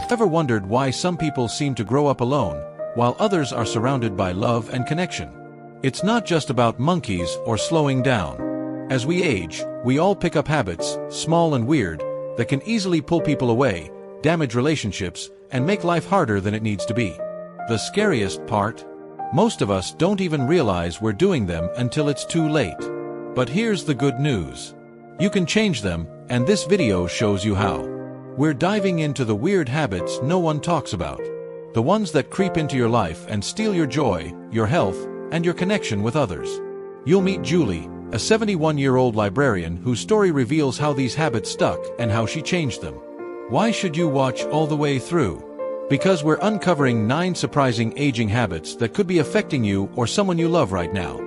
Ever wondered why some people seem to grow up alone, while others are surrounded by love and connection? It's not just about monkeys or slowing down. As we age, we all pick up habits, small and weird, that can easily pull people away, damage relationships, and make life harder than it needs to be. The scariest part? Most of us don't even realize we're doing them until it's too late. But here's the good news. You can change them, and this video shows you how. We're diving into the weird habits no one talks about. The ones that creep into your life and steal your joy, your health, and your connection with others. You'll meet Julie, a 71-year-old librarian whose story reveals how these habits stuck and how she changed them. Why should you watch all the way through? Because we're uncovering 9 surprising aging habits that could be affecting you or someone you love right now.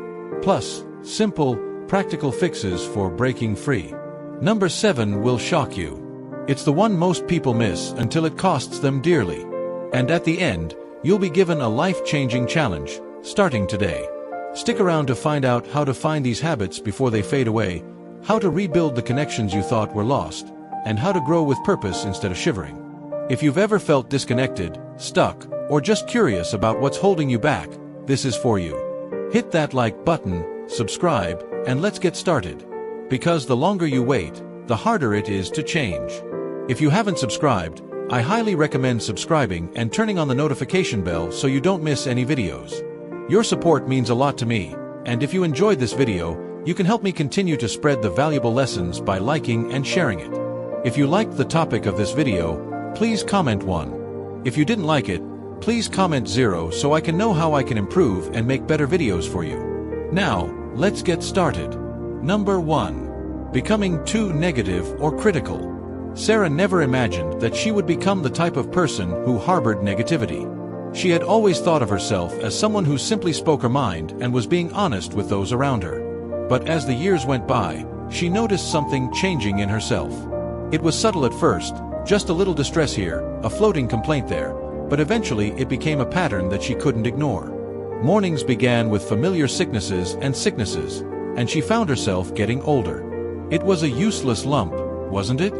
Plus, simple, practical fixes for breaking free. Number 7 will shock you. It's the one most people miss until it costs them dearly. And at the end, you'll be given a life-changing challenge, starting today. Stick around to find out how to find these habits before they fade away, how to rebuild the connections you thought were lost, and how to grow with purpose instead of shivering. If you've ever felt disconnected, stuck, or just curious about what's holding you back, this is for you. Hit that like button, subscribe, and let's get started. Because the longer you wait, the harder it is to change. If you haven't subscribed, I highly recommend subscribing and turning on the notification bell so you don't miss any videos. Your support means a lot to me, and if you enjoyed this video, you can help me continue to spread the valuable lessons by liking and sharing it. If you liked the topic of this video, please comment 1. If you didn't like it, please comment 0 so I can know how I can improve and make better videos for you. Now, let's get started. Number 1. Becoming too negative or critical. Sarah never imagined that she would become the type of person who harbored negativity. She had always thought of herself as someone who simply spoke her mind and was being honest with those around her. But as the years went by, she noticed something changing in herself. It was subtle at first, just a little distress here, a floating complaint there, but eventually it became a pattern that she couldn't ignore. Mornings began with familiar sicknesses, and she found herself getting older. It was a useless lump, wasn't it?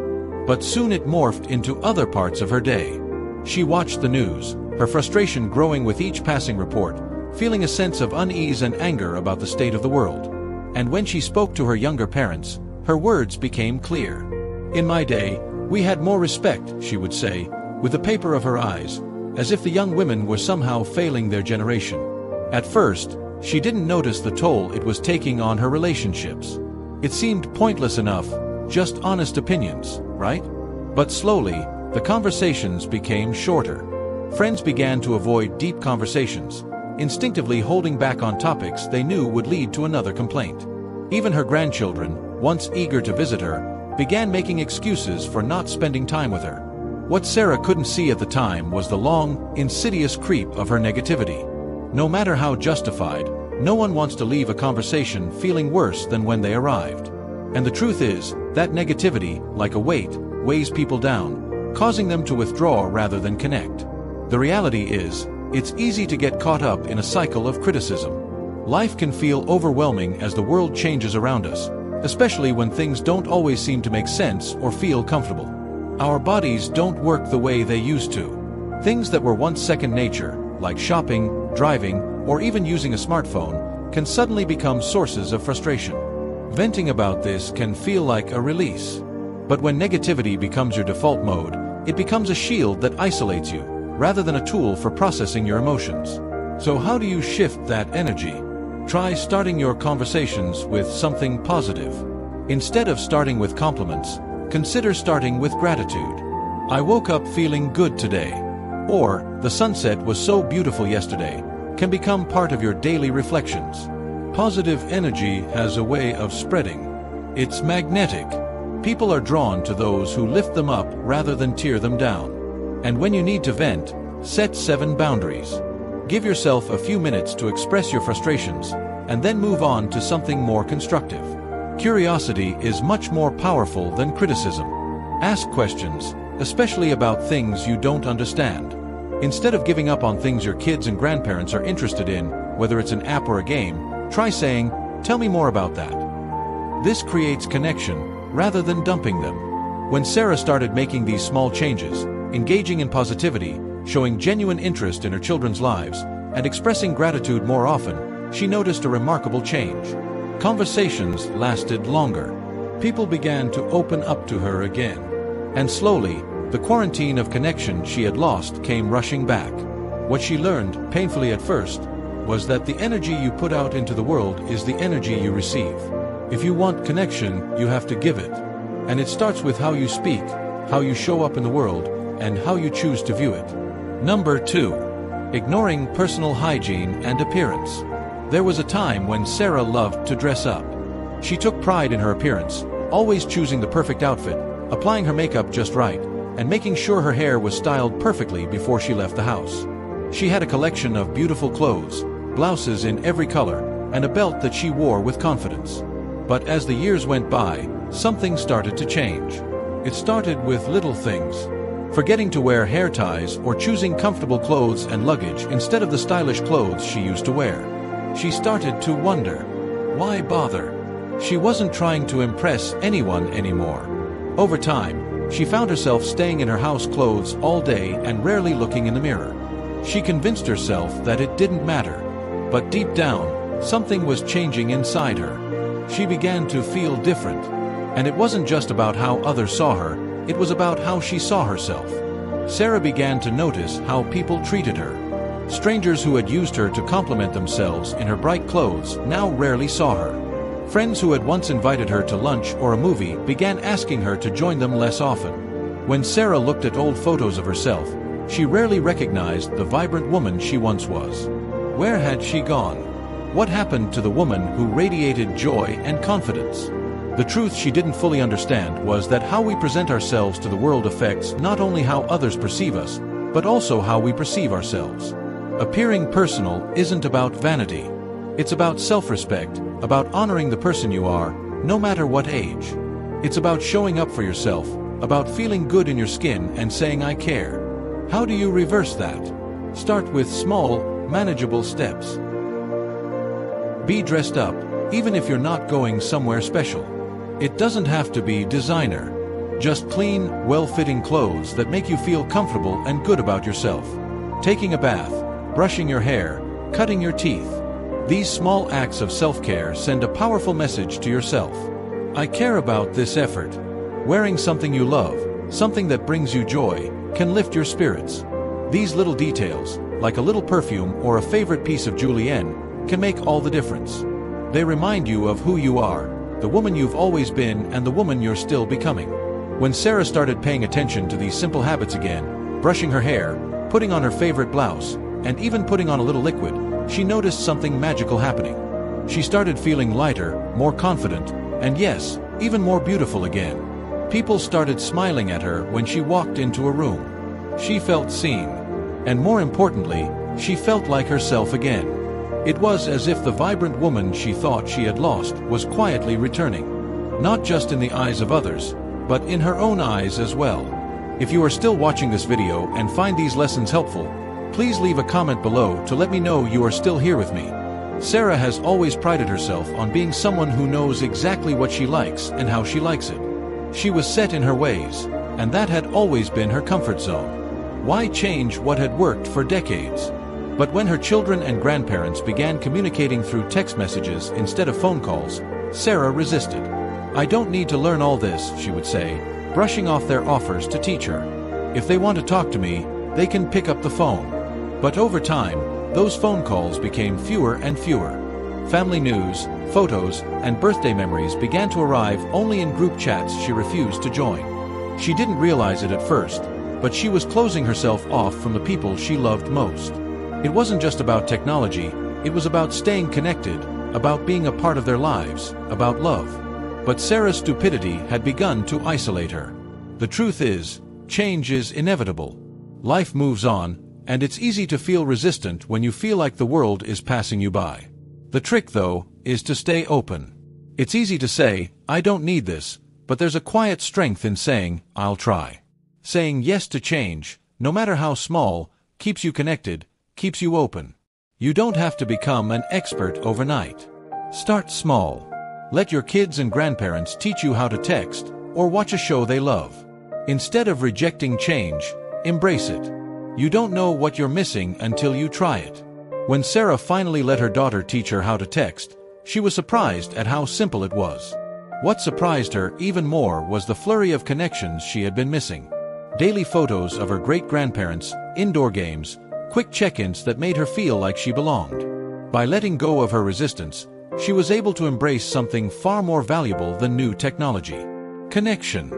But soon it morphed into other parts of her day. She watched the news, her frustration growing with each passing report, feeling a sense of unease and anger about the state of the world. And when she spoke to her younger parents, her words became clear. "In my day, we had more respect," she would say, with the paper of her eyes, as if the young women were somehow failing their generation. At first, she didn't notice the toll it was taking on her relationships. It seemed pointless enough, just honest opinions, right? But slowly, the conversations became shorter. Friends began to avoid deep conversations, instinctively holding back on topics they knew would lead to another complaint. Even her grandchildren, once eager to visit her, began making excuses for not spending time with her. What Sarah couldn't see at the time was the long, insidious creep of her negativity. No matter how justified, no one wants to leave a conversation feeling worse than when they arrived. And the truth is, that negativity, like a weight, weighs people down, causing them to withdraw rather than connect. The reality is, it's easy to get caught up in a cycle of criticism. Life can feel overwhelming as the world changes around us, especially when things don't always seem to make sense or feel comfortable. Our bodies don't work the way they used to. Things that were once second nature, like shopping, driving, or even using a smartphone, can suddenly become sources of frustration. Venting about this can feel like a release. But when negativity becomes your default mode, it becomes a shield that isolates you, rather than a tool for processing your emotions. So how do you shift that energy? Try starting your conversations with something positive. Instead of starting with compliments, consider starting with gratitude. "I woke up feeling good today." Or, "The sunset was so beautiful yesterday," can become part of your daily reflections. Positive energy has a way of spreading. It's magnetic. People are drawn to those who lift them up rather than tear them down. And when you need to vent, set 7 boundaries. Give yourself a few minutes to express your frustrations, and then move on to something more constructive. Curiosity is much more powerful than criticism. Ask questions, especially about things you don't understand. Instead of giving up on things your kids and grandparents are interested in, whether it's an app or a game, try saying, "Tell me more about that." This creates connection, rather than dumping them. When Sarah started making these small changes, engaging in positivity, showing genuine interest in her children's lives, and expressing gratitude more often, she noticed a remarkable change. Conversations lasted longer. People began to open up to her again. And slowly, the quarantine of connection she had lost came rushing back. What she learned, painfully at first, was that the energy you put out into the world is the energy you receive. If you want connection, you have to give it. And it starts with how you speak, how you show up in the world, and how you choose to view it. Number 2. Ignoring personal hygiene and appearance. There was a time when Sarah loved to dress up. She took pride in her appearance, always choosing the perfect outfit, applying her makeup just right, and making sure her hair was styled perfectly before she left the house. She had a collection of beautiful clothes, blouses in every color, and a belt that she wore with confidence. But as the years went by, something started to change. It started with little things. Forgetting to wear hair ties or choosing comfortable clothes and luggage instead of the stylish clothes she used to wear. She started to wonder, why bother? She wasn't trying to impress anyone anymore. Over time, she found herself staying in her house clothes all day and rarely looking in the mirror. She convinced herself that it didn't matter. But deep down, something was changing inside her. She began to feel different. And it wasn't just about how others saw her, it was about how she saw herself. Sarah began to notice how people treated her. Strangers who had used her to compliment themselves in her bright clothes now rarely saw her. Friends who had once invited her to lunch or a movie began asking her to join them less often. When Sarah looked at old photos of herself, she rarely recognized the vibrant woman she once was. Where had she gone? What happened to the woman who radiated joy and confidence? The truth she didn't fully understand was that how we present ourselves to the world affects not only how others perceive us, but also how we perceive ourselves. Appearing personal isn't about vanity. It's about self-respect, about honoring the person you are, no matter what age. It's about showing up for yourself, about feeling good in your skin and saying I care. How do you reverse that? Start with small, manageable steps. Be dressed up, even if you're not going somewhere special. It doesn't have to be designer. Just clean, well-fitting clothes that make you feel comfortable and good about yourself. Taking a bath, brushing your hair, cutting your teeth. These small acts of self-care send a powerful message to yourself. I care about this effort. Wearing something you love, something that brings you joy, can lift your spirits. These little details, like a little perfume or a favorite piece of julienne, can make all the difference. They remind you of who you are, the woman you've always been and the woman you're still becoming. When Sarah started paying attention to these simple habits again, brushing her hair, putting on her favorite blouse, and even putting on a little liquid, she noticed something magical happening. She started feeling lighter, more confident, and yes, even more beautiful again. People started smiling at her when she walked into a room. She felt seen. And more importantly, she felt like herself again. It was as if the vibrant woman she thought she had lost was quietly returning. Not just in the eyes of others, but in her own eyes as well. If you are still watching this video and find these lessons helpful, please leave a comment below to let me know you are still here with me. Sarah has always prided herself on being someone who knows exactly what she likes and how she likes it. She was set in her ways, and that had always been her comfort zone. Why change what had worked for decades? But when her children and grandparents began communicating through text messages instead of phone calls, Sarah resisted. I don't need to learn all this, she would say, brushing off their offers to teach her. If they want to talk to me, they can pick up the phone. But over time, those phone calls became fewer and fewer. Family news, photos, and birthday memories began to arrive only in group chats she refused to join. She didn't realize it at first, but she was closing herself off from the people she loved most. It wasn't just about technology, it was about staying connected, about being a part of their lives, about love. But Sarah's stupidity had begun to isolate her. The truth is, change is inevitable. Life moves on, and it's easy to feel resistant when you feel like the world is passing you by. The trick, though, is to stay open. It's easy to say, I don't need this, but there's a quiet strength in saying, I'll try. Saying yes to change, no matter how small, keeps you connected, keeps you open. You don't have to become an expert overnight. Start small. Let your kids and grandparents teach you how to text, or watch a show they love. Instead of rejecting change, Embrace it. You don't know what you're missing until you try it. When Sarah finally let her daughter teach her how to text, she was surprised at how simple it was. What surprised her even more was the flurry of connections she had been missing. Daily photos of her great-grandparents, indoor games, quick check-ins that made her feel like she belonged. By letting go of her resistance, she was able to embrace something far more valuable than new technology: connection.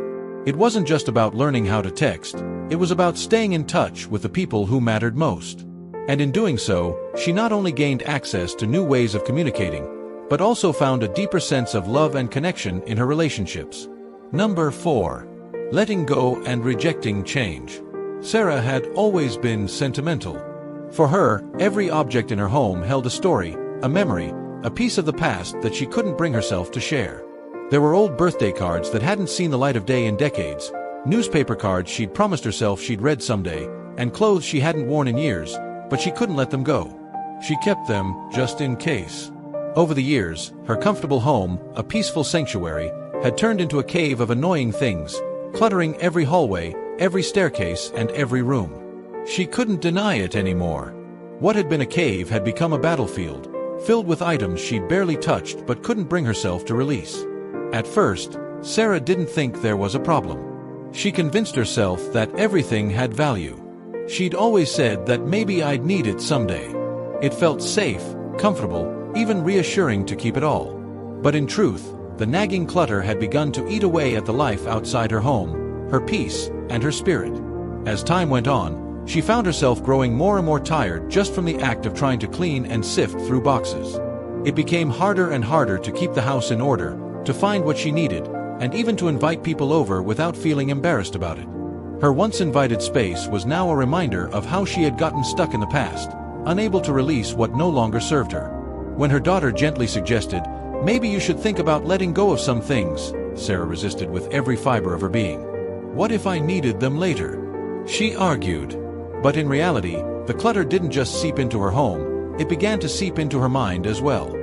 It wasn't just about learning how to text, it was about staying in touch with the people who mattered most. And in doing so, she not only gained access to new ways of communicating, but also found a deeper sense of love and connection in her relationships. Number 4. Letting go and rejecting change. Sarah had always been sentimental. For her, every object in her home held a story, a memory, a piece of the past that she couldn't bring herself to share. There were old birthday cards that hadn't seen the light of day in decades, newspaper cards she'd promised herself she'd read someday, and clothes she hadn't worn in years, but she couldn't let them go. She kept them just in case. Over the years, her comfortable home, a peaceful sanctuary, had turned into a cave of annoying things, cluttering every hallway, every staircase, and every room. She couldn't deny it anymore. What had been a cave had become a battlefield, filled with items she'd barely touched but couldn't bring herself to release. At first, Sarah didn't think there was a problem. She convinced herself that everything had value. She'd always said that maybe I'd need it someday. It felt safe, comfortable, even reassuring to keep it all. But in truth, the nagging clutter had begun to eat away at the life outside her home, her peace, and her spirit. As time went on, she found herself growing more and more tired just from the act of trying to clean and sift through boxes. It became harder and harder to keep the house in order, to find what she needed, and even to invite people over without feeling embarrassed about it. Her once invited space was now a reminder of how she had gotten stuck in the past, unable to release what no longer served her. When her daughter gently suggested, "Maybe you should think about letting go of some things," Sarah resisted with every fiber of her being. "What if I needed them later?" she argued. But in reality, the clutter didn't just seep into her home, it began to seep into her mind as well.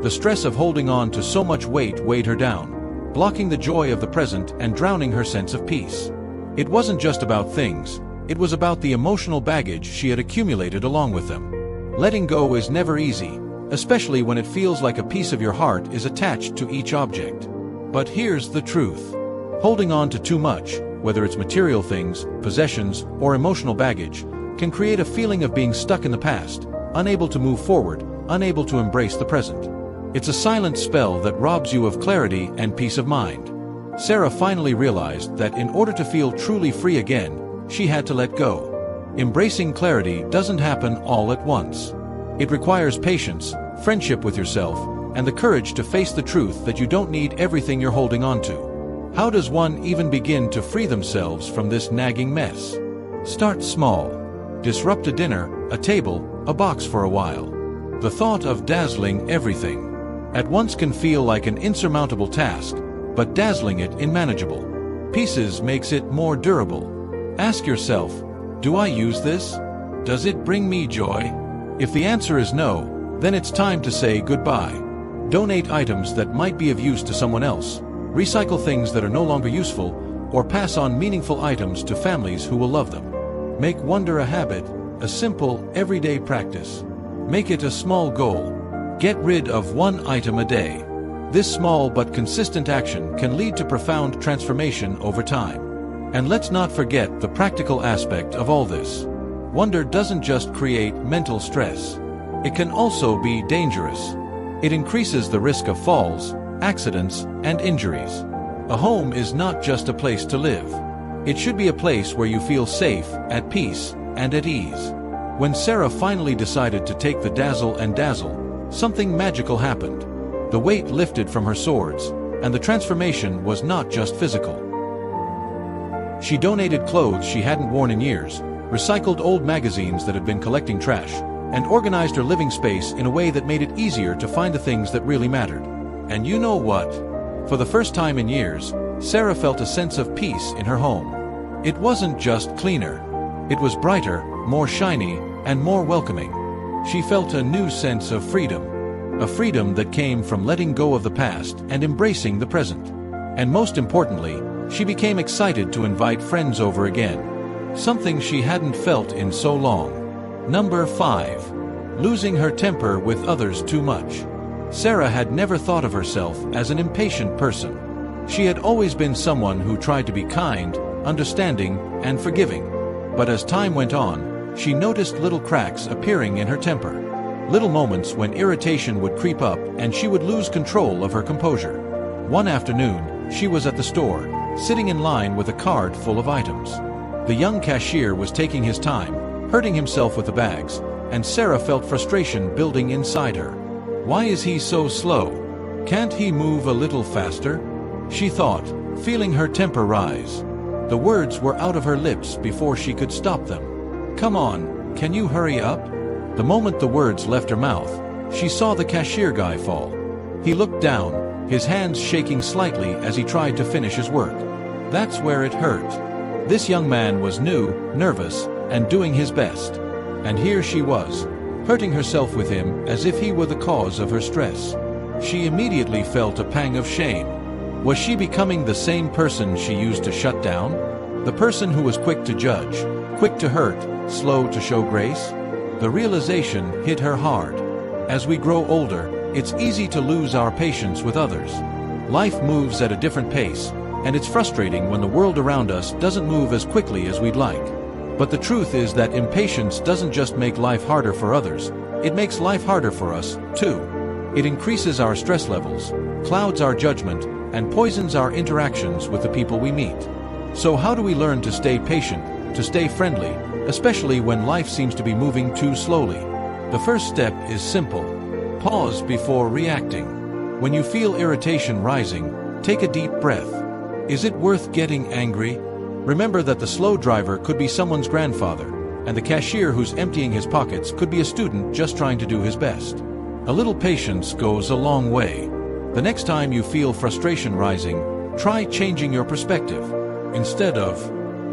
The stress of holding on to so much weight weighed her down, blocking the joy of the present and drowning her sense of peace. It wasn't just about things, it was about the emotional baggage she had accumulated along with them. Letting go is never easy, especially when it feels like a piece of your heart is attached to each object. But here's the truth. Holding on to too much, whether it's material things, possessions, or emotional baggage, can create a feeling of being stuck in the past, unable to move forward, unable to embrace the present. It's a silent spell that robs you of clarity and peace of mind. Sarah finally realized that in order to feel truly free again, she had to let go. Embracing clarity doesn't happen all at once. It requires patience, friendship with yourself, and the courage to face the truth that you don't need everything you're holding on to. How does one even begin to free themselves from this nagging mess? Start small. Disrupt a dinner, a table, a box for a while. The thought of dazzling everything at once can feel like an insurmountable task, but dazzling it in manageable pieces makes it more durable. Ask yourself, do I use this? Does it bring me joy? If the answer is no, then it's time to say goodbye. Donate items that might be of use to someone else, recycle things that are no longer useful, or pass on meaningful items to families who will love them. Make wonder a habit, a simple, everyday practice. Make it a small goal. Get rid of one item a day. This small but consistent action can lead to profound transformation over time. And let's not forget the practical aspect of all this. Wonder doesn't just create mental stress. It can also be dangerous. It increases the risk of falls, accidents, and injuries. A home is not just a place to live. It should be a place where you feel safe, at peace, and at ease. When Sarah finally decided to take the dazzle and dazzle, something magical happened. The weight lifted from her swords, and the transformation was not just physical. She donated clothes she hadn't worn in years, recycled old magazines that had been collecting trash, and organized her living space in a way that made it easier to find the things that really mattered. And you know what? For the first time in years, Sarah felt a sense of peace in her home. It wasn't just cleaner. It was brighter, more shiny, and more welcoming. She felt a new sense of freedom. A freedom that came from letting go of the past and embracing the present. And most importantly, she became excited to invite friends over again. something she hadn't felt in so long. Number 5. Losing her temper with others too much. Sarah had never thought of herself as an impatient person. She had always been someone who tried to be kind, understanding, and forgiving. But as time went on, she noticed little cracks appearing in her temper. Little moments when irritation would creep up and she would lose control of her composure. One afternoon, she was at the store, sitting in line with a cart full of items. The young cashier was taking his time, hurting himself with the bags, and Sarah felt frustration building inside her. Why is he so slow? Can't he move a little faster? She thought, feeling her temper rise. The words were out of her lips before she could stop them. Come on, can you hurry up? The moment the words left her mouth, she saw the cashier guy fall. He looked down, his hands shaking slightly as he tried to finish his work. That's where it hurt. This young man was new, nervous, and doing his best. And here she was, hurting herself with him as if he were the cause of her stress. She immediately felt a pang of shame. Was she becoming the same person she used to shut down? The person who was quick to judge, quick to hurt, slow to show grace? The realization hit her hard. As we grow older, it's easy to lose our patience with others. Life moves at a different pace, and it's frustrating when the world around us doesn't move as quickly as we'd like. But the truth is that impatience doesn't just make life harder for others, it makes life harder for us, too. It increases our stress levels, clouds our judgment, and poisons our interactions with the people we meet. So how do we learn to stay patient, to stay friendly, especially when life seems to be moving too slowly? The first step is simple. Pause before reacting. When you feel irritation rising, take a deep breath. Is it worth getting angry? Remember that the slow driver could be someone's grandfather, and the cashier who's emptying his pockets could be a student just trying to do his best. A little patience goes a long way. The next time you feel frustration rising, try changing your perspective. Instead of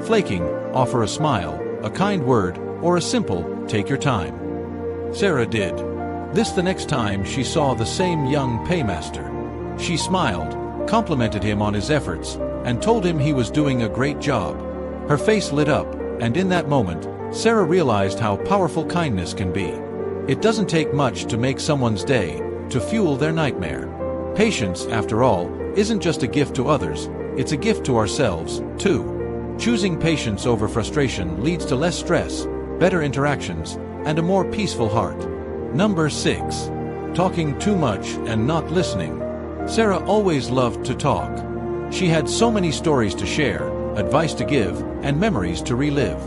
flaking, offer a smile, a kind word, or a simple, take your time. Sarah did this the next time she saw the same young paymaster. She smiled, complimented him on his efforts, and told him he was doing a great job. Her face lit up, and in that moment, Sarah realized how powerful kindness can be. It doesn't take much to make someone's day, to fuel their nightmare. Patience, after all, isn't just a gift to others, it's a gift to ourselves, too. Choosing patience over frustration leads to less stress, better interactions, and a more peaceful heart. Number 6. Talking too much and not listening. Sarah always loved to talk. She had so many stories to share, advice to give, and memories to relive.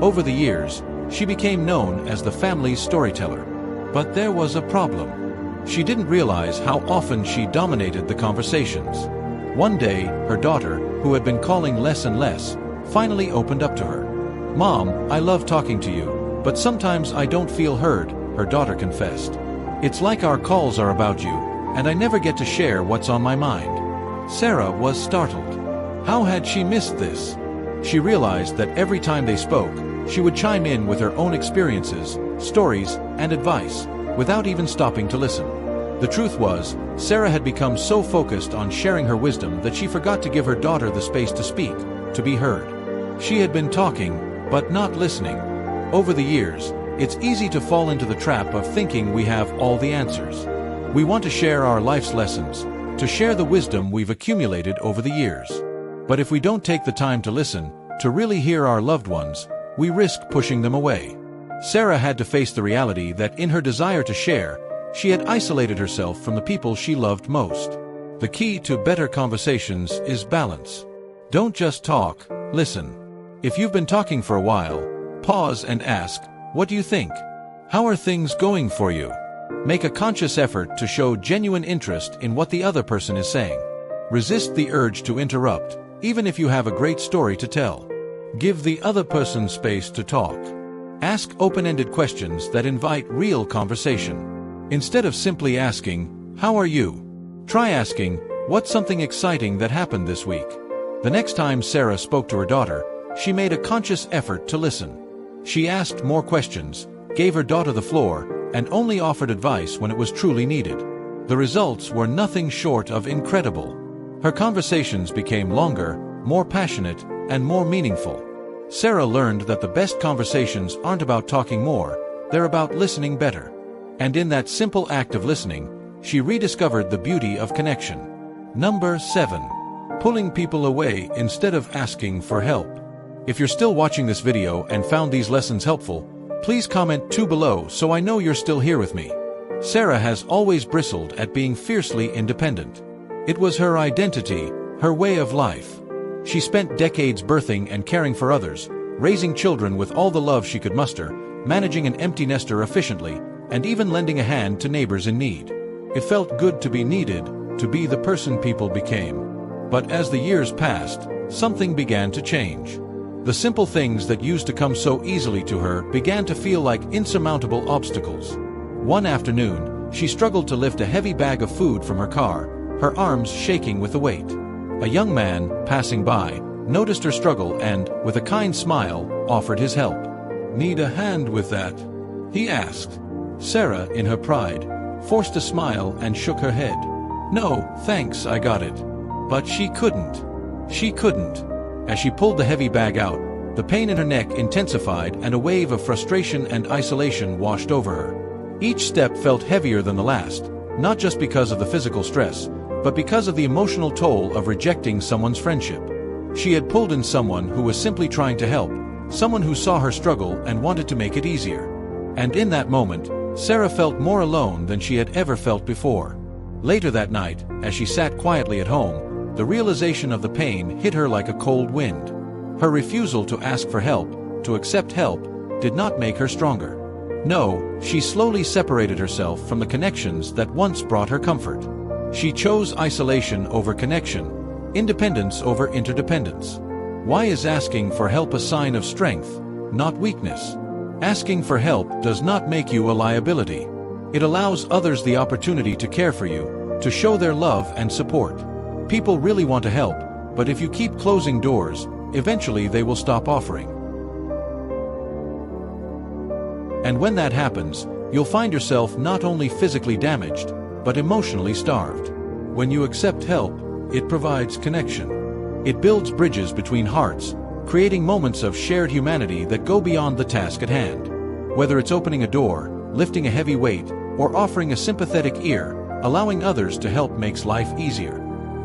Over the years, she became known as the family's storyteller. But there was a problem. She didn't realize how often she dominated the conversations. One day, her daughter, who had been calling less and less, finally opened up to her. "Mom, I love talking to you, but sometimes I don't feel heard," her daughter confessed. "It's like our calls are about you, and I never get to share what's on my mind." Sarah was startled. How had she missed this? She realized that every time they spoke, she would chime in with her own experiences, stories, and advice, without even stopping to listen. The truth was, Sarah had become so focused on sharing her wisdom that she forgot to give her daughter the space to speak, to be heard. She had been talking, but not listening. Over the years, it's easy to fall into the trap of thinking we have all the answers. We want to share our life's lessons, to share the wisdom we've accumulated over the years. But if we don't take the time to listen, to really hear our loved ones, we risk pushing them away. Sarah had to face the reality that in her desire to share, she had isolated herself from the people she loved most. The key to better conversations is balance. Don't just talk, listen. If you've been talking for a while, pause and ask, "What do you think? How are things going for you?" Make a conscious effort to show genuine interest in what the other person is saying. Resist the urge to interrupt, even if you have a great story to tell. Give the other person space to talk. Ask open-ended questions that invite real conversation. Instead of simply asking, "How are you?" try asking, "What's something exciting that happened this week?" The next time Sarah spoke to her daughter, she made a conscious effort to listen. She asked more questions, gave her daughter the floor, and only offered advice when it was truly needed. The results were nothing short of incredible. Her conversations became longer, more passionate, and more meaningful. Sarah learned that the best conversations aren't about talking more, they're about listening better. And in that simple act of listening, she rediscovered the beauty of connection. Number 7. Pulling people away instead of asking for help. If you're still watching this video and found these lessons helpful, please comment 2 below so I know you're still here with me. Sarah has always bristled at being fiercely independent. It was her identity, her way of life. She spent decades birthing and caring for others, raising children with all the love she could muster, managing an empty nester efficiently, and even lending a hand to neighbors in need. It felt good to be needed, to be the person people became. But as the years passed, something began to change. The simple things that used to come so easily to her began to feel like insurmountable obstacles. One afternoon, she struggled to lift a heavy bag of food from her car, her arms shaking with the weight. A young man, passing by, noticed her struggle and, with a kind smile, offered his help. "Need a hand with that?" he asked. Sarah, in her pride, forced a smile and shook her head. "No, thanks, I got it." But she couldn't. She couldn't. As she pulled the heavy bag out, the pain in her neck intensified and a wave of frustration and isolation washed over her. Each step felt heavier than the last, not just because of the physical stress, but because of the emotional toll of rejecting someone's friendship. She had pulled in someone who was simply trying to help, someone who saw her struggle and wanted to make it easier. And in that moment, Sarah felt more alone than she had ever felt before. Later that night, as she sat quietly at home, the realization of the pain hit her like a cold wind. Her refusal to ask for help, to accept help, did not make her stronger. No, she slowly separated herself from the connections that once brought her comfort. She chose isolation over connection, independence over interdependence. Why is asking for help a sign of strength, not weakness? Asking for help does not make you a liability. It allows others the opportunity to care for you, to show their love and support. People really want to help, but if you keep closing doors, eventually they will stop offering. And when that happens, you'll find yourself not only physically damaged, but emotionally starved. When you accept help, it provides connection. It builds bridges between hearts, creating moments of shared humanity that go beyond the task at hand. Whether it's opening a door, lifting a heavy weight, or offering a sympathetic ear, allowing others to help makes life easier.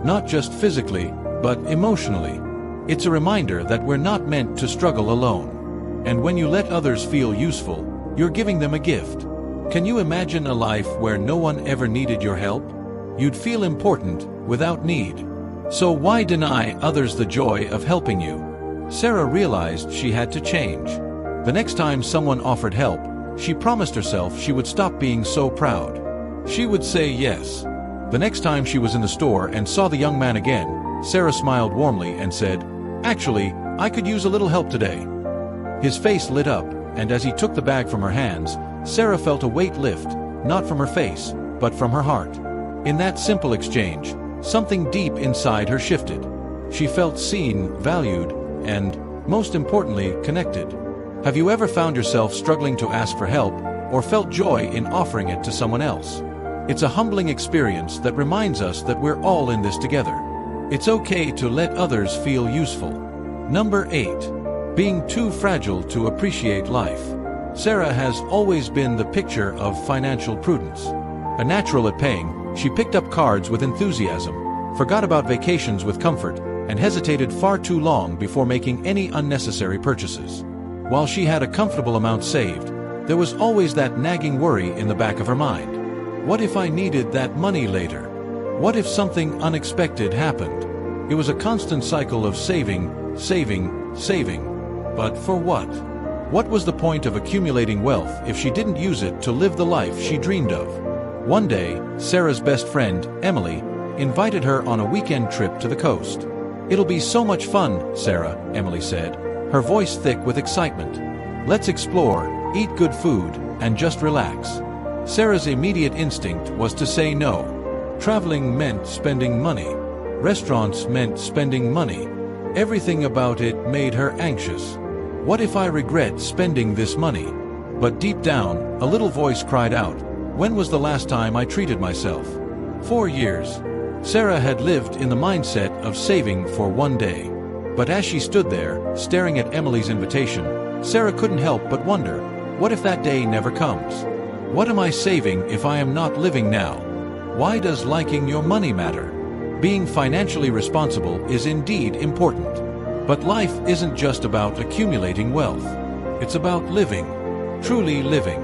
Not just physically, but emotionally. It's a reminder that we're not meant to struggle alone. And when you let others feel useful, you're giving them a gift. Can you imagine a life where no one ever needed your help? You'd feel important without need. So why deny others the joy of helping you? Sarah realized she had to change. The next time someone offered help, she promised herself she would stop being so proud. She would say yes. The next time she was in the store and saw the young man again, Sarah smiled warmly and said, "Actually, I could use a little help today." His face lit up, and as he took the bag from her hands, Sarah felt a weight lift, not from her face, but from her heart. In that simple exchange, something deep inside her shifted. She felt seen, valued, and, most importantly, connected. Have you ever found yourself struggling to ask for help, or felt joy in offering it to someone else? It's a humbling experience that reminds us that we're all in this together. It's okay to let others feel useful. Number 8. Being too fragile to appreciate life. Sarah has always been the picture of financial prudence. A natural at paying, she picked up cards with enthusiasm, forgot about vacations with comfort, and hesitated far too long before making any unnecessary purchases. While she had a comfortable amount saved, there was always that nagging worry in the back of her mind. What if I needed that money later? What if something unexpected happened? It was a constant cycle of saving, saving, saving. But for what? What was the point of accumulating wealth if she didn't use it to live the life she dreamed of? One day, Sarah's best friend, Emily, invited her on a weekend trip to the coast. "It'll be so much fun, Sarah," Emily said, her voice thick with excitement. "Let's explore, eat good food, and just relax." Sarah's immediate instinct was to say no. Traveling meant spending money. Restaurants meant spending money. Everything about it made her anxious. What if I regret spending this money? But deep down, a little voice cried out, "When was the last time I treated myself?" 4 years. Sarah had lived in the mindset of saving for one day. But as she stood there, staring at Emily's invitation, Sarah couldn't help but wonder, what if that day never comes? What am I saving if I am not living now? Why does liking your money matter? Being financially responsible is indeed important. But life isn't just about accumulating wealth. It's about living, truly living.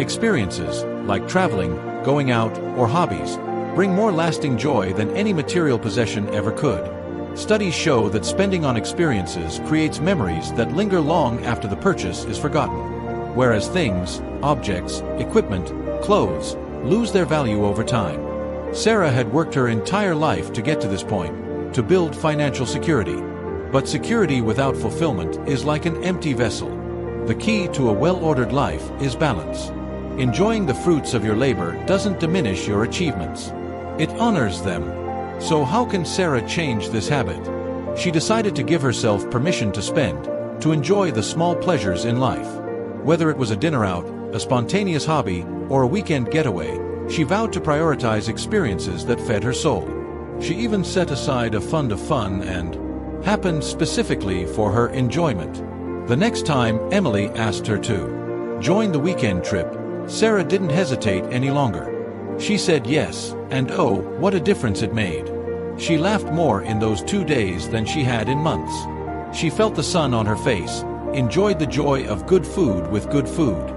Experiences, like traveling, going out, or hobbies, bring more lasting joy than any material possession ever could. Studies show that spending on experiences creates memories that linger long after the purchase is forgotten, whereas things, objects, equipment, clothes, lose their value over time. Sarah had worked her entire life to get to this point, to build financial security. But security without fulfillment is like an empty vessel. The key to a well-ordered life is balance. Enjoying the fruits of your labor doesn't diminish your achievements. It honors them. So how can Sarah change this habit? She decided to give herself permission to spend, to enjoy the small pleasures in life. Whether it was a dinner out, a spontaneous hobby, or a weekend getaway, she vowed to prioritize experiences that fed her soul. She even set aside a fund of fun and happened specifically for her enjoyment. The next time Emily asked her to join the weekend trip, Sarah didn't hesitate any longer. She said yes, and oh, what a difference it made. She laughed more in those 2 days than she had in months. She felt the sun on her face, enjoyed the joy of good food with good food,